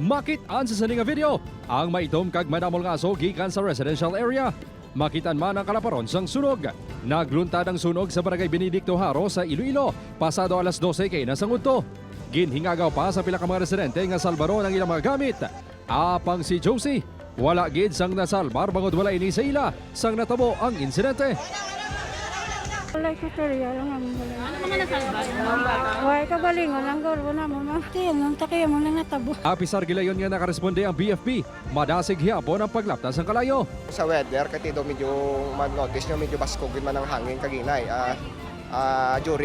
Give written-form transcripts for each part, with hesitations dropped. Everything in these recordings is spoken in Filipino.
Makit-an sa saning nga video ang maitom kag madamol nga aso gikan sa residential area. Makitan man ang kalaparon sang sunog. Nagluntad ang sunog sa barangay Benedicto Haro sa Iloilo pasado alas 12 kay nasang udto. Ginhingagaw pa sa pila ka mga residente nga salbaro ng ilang mga gamit. Apang si Josie, wala gid sang nasalbar bangod wala ini sa ila sang natabo ang insidente. Wala ko sir, yara nga mo wala. Ano mga nasalbar? Wala ka balingon, ang garo na mo mati, ang takiya mo lang natabo. Apisar gilayon nga nakaresponde ang BFP, madasig hiyapon ang paglaptas ng kalayo. Sa weather, katido medyo mag-notice nyo, medyo baskog man ang hangin kaginay.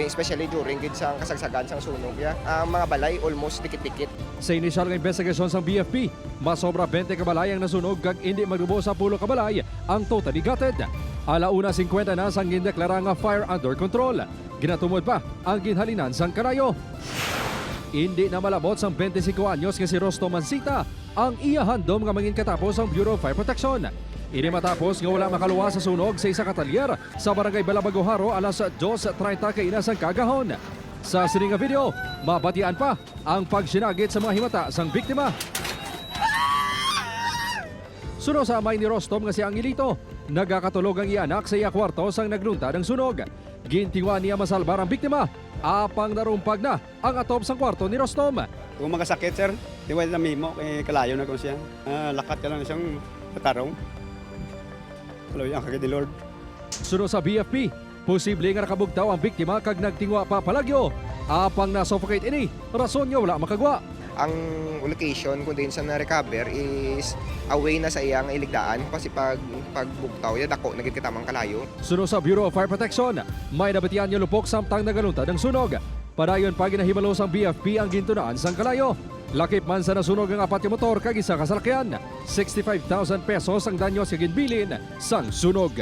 Especially during gid sang kasagsagan sang sunog. Ang mga balay almost dikit-dikit. Sa inisyal nga investigasyon sa BFP, masobra 20 kabalay ang nasunog kag hindi magrubo sa 10 kabalay ang totally gutted. Alauna 50 na sang gindeklara nga fire under control. Ginatumod pa ang ginhalinan sang karayo. Hindi na malabot sang 25 anyos nga si Rosto Mansita ang iya handom nga mangin katapos ang Bureau of Fire Protection. Ini matapos nga wala makaluwa sa sunog sa isa ka talyer sa barangay Balabago Haro alas 2:30 kainas ang kagahon. Sa sining nga video, mabatian pa ang pagsinagit sa mga himata sang biktima. Suno sa amay ni Rostom nga si Angelito, nagakatulog ang ianak sa iya kwarto sang nagluntad ang sunog. Gintingwa niya masalbar ang biktima, apang narumpag na ang atop sang kwarto ni Rostom. Kung makasakit sir, di wala na mimo, kalayo na kung siya. Lakat ka lang siyang katarong. Kaloy ang kagad ni Lord. Suno sa BFP, posible nga nakabugtaw ang biktima kag nagtingwa pa palagyo. Apang na-suffocate ini, rason nga wala makagwa. Ang location kung din sa na-recover is away na sa iyang iligdaan kasi pagbugtaw, dako naging kitamang kalayo. Suno sa Bureau of Fire Protection, may nabatian niya lupok samtang nagaluntad ng sunog. Padayon pa ginahibalo sang BFP ang gintunaan sang kalayo. Lakip man sa nasunog ang apat yung motor kag isa kasalakyan. 65,000 pesos ang danyo sa ginbilin sang sunog.